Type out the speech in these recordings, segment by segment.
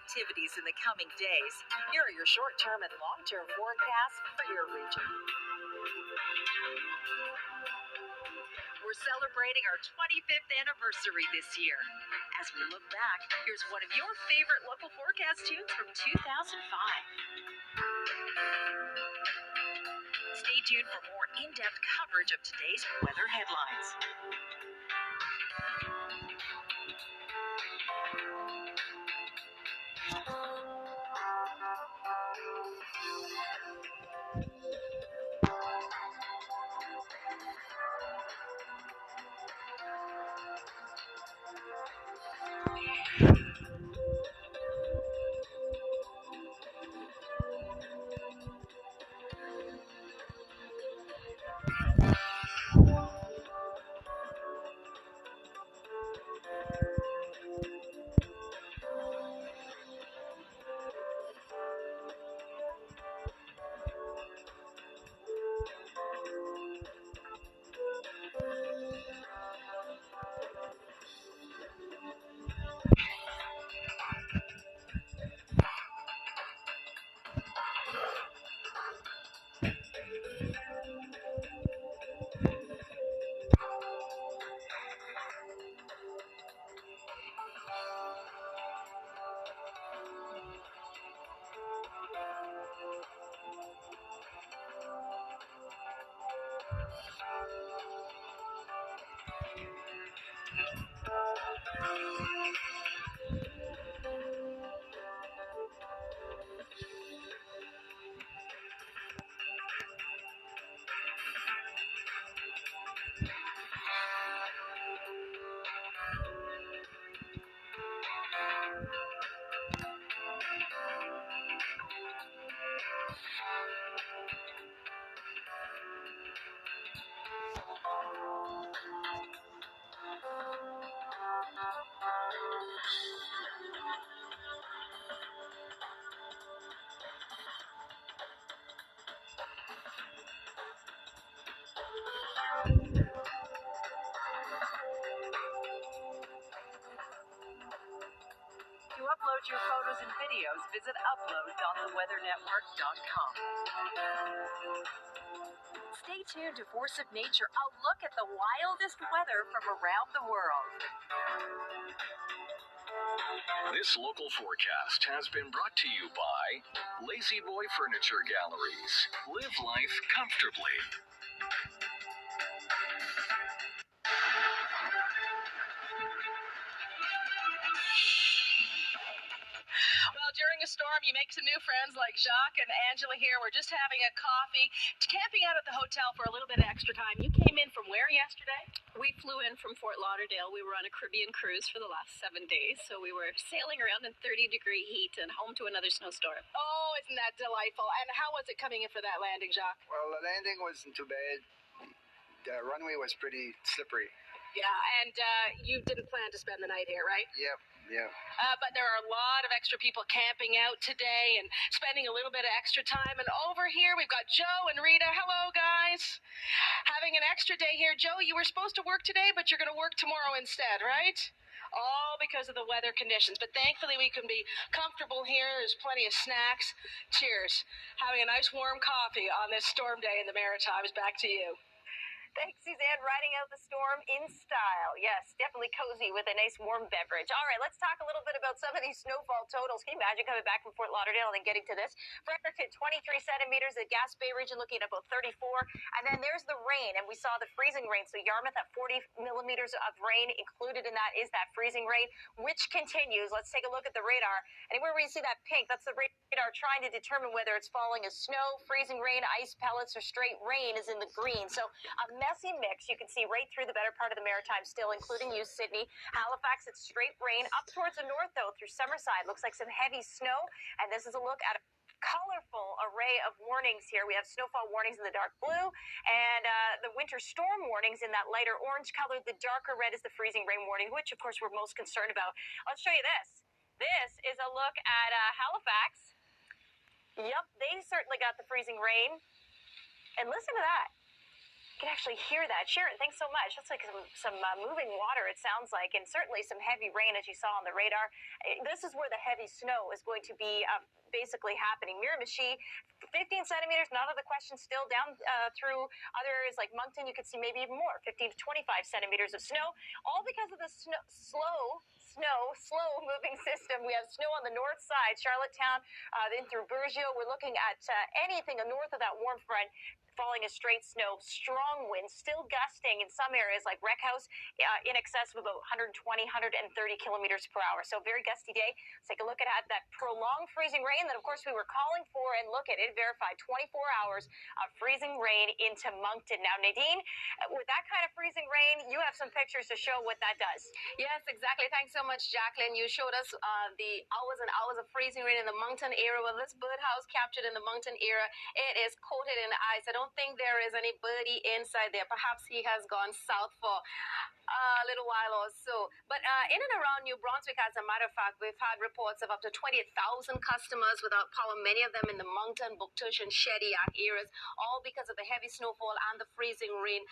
activities in the coming days. Here are your short-term and long-term forecasts for your region. We're celebrating our 25th anniversary this year. As we look back, here's one of your favorite local forecast tunes from 2005. Stay tuned for more in-depth coverage of today's weather headlines. To upload your photos and videos, visit upload.theweathernetwork.com. Stay tuned to Force of Nature, a look at the wildest weather from around the world. This local forecast has been brought to you by Lazy Boy Furniture Galleries. Live life comfortably. Well, during a storm, you make some new friends like Jacques and Angela here. We're just having a coffee, camping out at the hotel for a little bit of extra time. You came in from where yesterday? We flew in from Fort Lauderdale. We were on a Caribbean cruise for the last 7 days, so we were sailing around in 30-degree heat and home to another snowstorm. Oh, isn't that delightful? And how was it coming in for that landing, Jacques? Well, the landing wasn't too bad. The runway was pretty slippery. Yeah, and you didn't plan to spend the night here, right? Yep. But there are a lot of extra people camping out today and spending a little bit of extra time. And over here, we've got Joe and Rita. Hello, guys. Having an extra day here. Joe, you were supposed to work today, but you're going to work tomorrow instead, right? All because of the weather conditions. But thankfully, we can be comfortable here. There's plenty of snacks. Cheers. Having a nice warm coffee on this storm day in the Maritimes. Back to you. Thanks, Suzanne. Riding out the storm in style. Yes, definitely cozy with a nice warm beverage. All right, let's talk a little bit about some of these snowfall totals. Can you imagine coming back from Fort Lauderdale and then getting to this? Fredericton, 23 centimeters. The Gaspé region looking at about 34. And then there's the rain, and we saw the freezing rain. So Yarmouth at 40 millimeters of rain. Included in that is that freezing rain, which continues. Let's take a look at the radar. Anywhere where you see that pink, that's the radar trying to determine whether it's falling as snow, freezing rain, ice pellets, or straight rain is in the green. So a messy mix. You can see right through the better part of the Maritimes still, including you, Sydney. Halifax, it's straight rain. Up towards the north, though, through Summerside, looks like some heavy snow. And this is a look at a colorful array of warnings here. We have snowfall warnings in the dark blue and the winter storm warnings in that lighter orange color. The darker red is the freezing rain warning, which, of course, we're most concerned about. Let's show you this. This is a look at Halifax. Yep, they certainly got the freezing rain. And listen to that. You can actually hear that. Sharon, thanks so much. That's like some moving water, it sounds like, and certainly some heavy rain, as you saw on the radar. This is where the heavy snow is going to be basically happening. Miramichi, 15 centimeters, not out of the question, still down through other areas like Moncton. You could see maybe even more, 15 to 25 centimeters of snow, all because of the slow moving system. We have snow on the north side, Charlottetown, in through Burgeo. We're looking at anything north of that warm front falling as straight snow, strong winds, still gusting in some areas like Wreckhouse, in excess of about 120, 130 kilometers per hour. So very gusty day. Let's take a look at that prolonged freezing rain that, of course, we were calling for, and look at it, verified 24 hours of freezing rain into Moncton. Now, Nadine, with that kind of freezing rain, you have some pictures to show what that does. Yes, exactly. Thanks so much, Jacqueline. You showed us the hours and hours of freezing rain in the Moncton area. Well, this birdhouse captured in the Moncton area, it is coated in ice. I don't think there is any birdie inside there. Perhaps he has gone south for a little while or so. But in and around New Brunswick, as a matter of fact, we've had reports of up to 28,000 customers without power, many of them in the Moncton, Bouctouche, and Shediac areas, all because of the heavy snowfall and the freezing rain.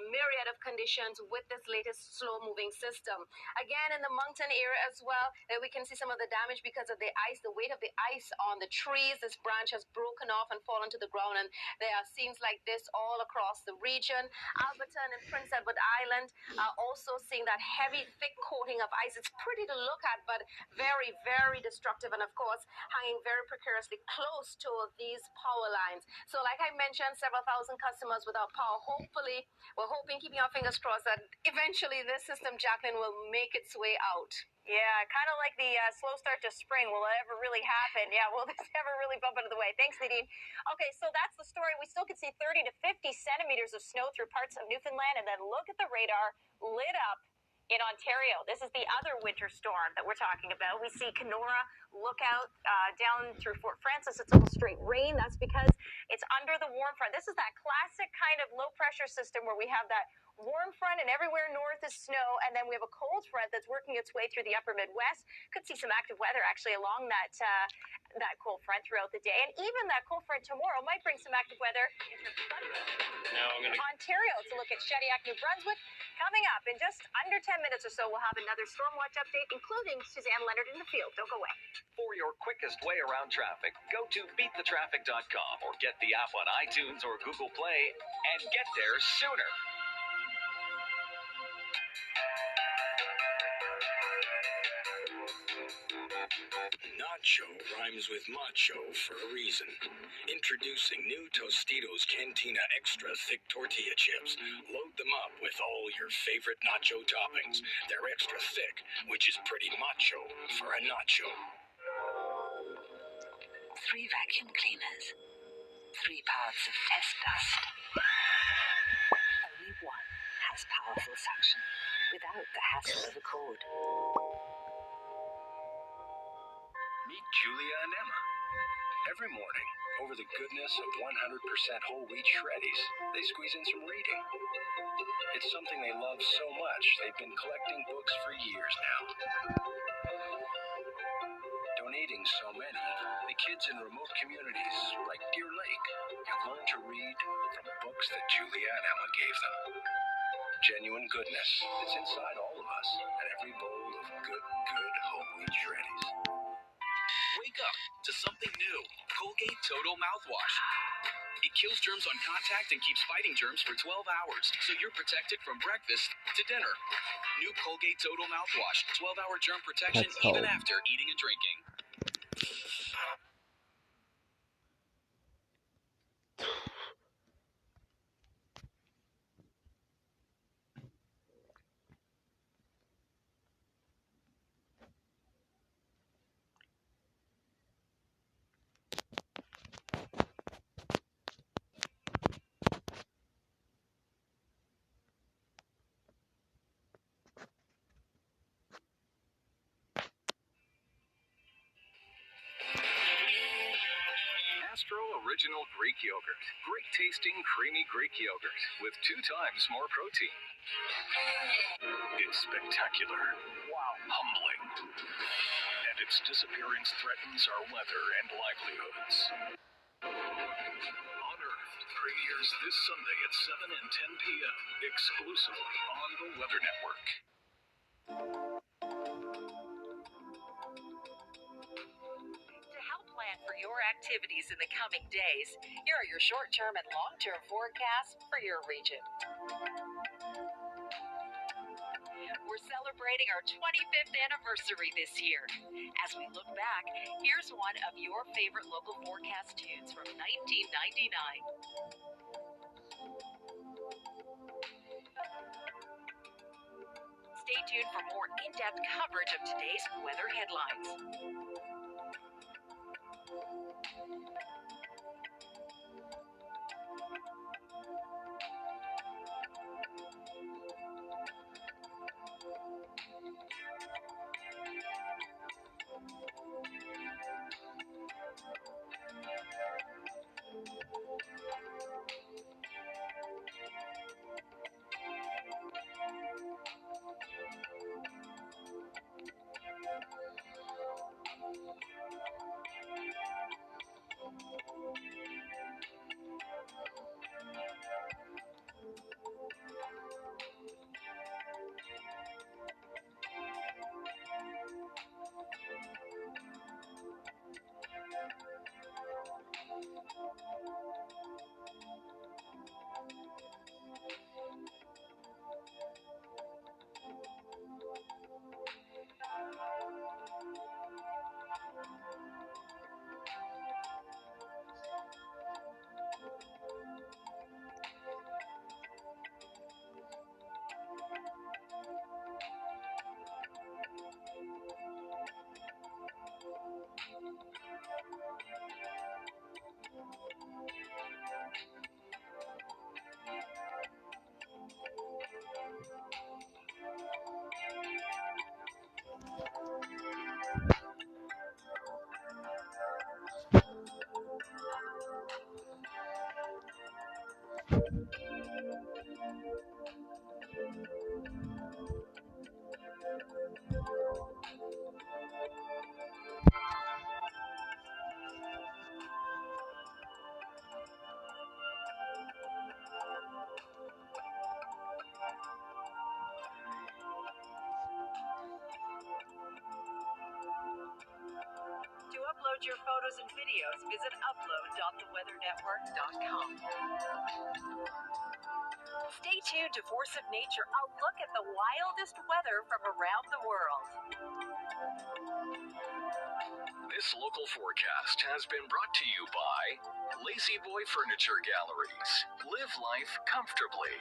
Myriad of conditions with this latest slow-moving system. Again, in the Moncton area as well, we can see some of the damage because of the ice, the weight of the ice on the trees. This branch has broken off and fallen to the ground, and there are scenes like this all across the region. Alberton and Prince Edward Island are also seeing that heavy, thick coating of ice. It's pretty to look at, but very, very destructive, and of course, hanging very precariously close to these power lines. So like I mentioned, several thousand customers without power. Hopefully, we're hoping, keeping our fingers crossed, that eventually this system, Jacqueline, will make its way out. Yeah, kind of like the slow start to spring. Will it ever really happen? Yeah, will this ever really bump into the way? Thanks, Nadine. Okay, so that's the story. We still can see 30 to 50 centimeters of snow through parts of Newfoundland, and then look at the radar lit up in Ontario. This is the other winter storm that we're talking about. We see Kenora Lookout down through Fort Frances. It's all straight rain. That's because it's under the warm front. This is that classic kind of low pressure system where we have that warm front and everywhere north is snow, and then we have a cold front that's working its way through the upper Midwest. Could see some active weather actually along that cold front throughout the day, and even that cold front tomorrow might bring some active weather into Ontario. Let's look at Shediac, New Brunswick. Coming up in just under 10 minutes or so, we'll have another Storm Watch update, including Suzanne Leonard in the field. Don't go away. For your quickest way around traffic, go to beatthetraffic.com or get the app on iTunes or Google Play and get there sooner. Nacho rhymes with macho for a reason. Introducing new Tostitos Cantina Extra Thick Tortilla Chips. Load them up with all your favorite nacho toppings. They're extra thick, which is pretty macho for a nacho. 3 vacuum cleaners. 3 parts of test dust. Only one has powerful suction without the hassle of a cord. Meet Julia and Emma. Every morning, over the goodness of 100% whole wheat shreddies, they squeeze in some reading. It's something they love so much, they've been collecting books for years now. Donating so many, the kids in remote communities like Deer Lake have learned to read from books that Julia and Emma gave them. Genuine goodness is inside all of us at every bowl of good whole wheat shreddies. Wake up to something new. Colgate Total Mouthwash. It kills germs on contact and keeps fighting germs for 12 hours, so you're protected from breakfast to dinner. New Colgate Total Mouthwash. 12-hour germ protection even after eating and drinking. Astro Original Greek Yogurt. Great tasting, creamy Greek yogurt with 2 times more protein. It's spectacular. Wow. Humbling. And its disappearance threatens our weather and livelihoods. Unearthed, premieres this Sunday at 7 and 10 p.m. exclusively on the Weather Network. To help plan for your activities in the coming days, here are your short-term and long-term forecasts for your region. We're celebrating our 25th anniversary this year. As we look back, here's one of your favorite local forecast tunes from 1999. Stay tuned for more in-depth coverage of today's weather headlines. To upload your photos and videos, visit upload.theweathernetwork.com. Stay tuned to Force of Nature, a look at the wildest weather from around the world. This local forecast has been brought to you by Lazy Boy Furniture Galleries. Live life comfortably.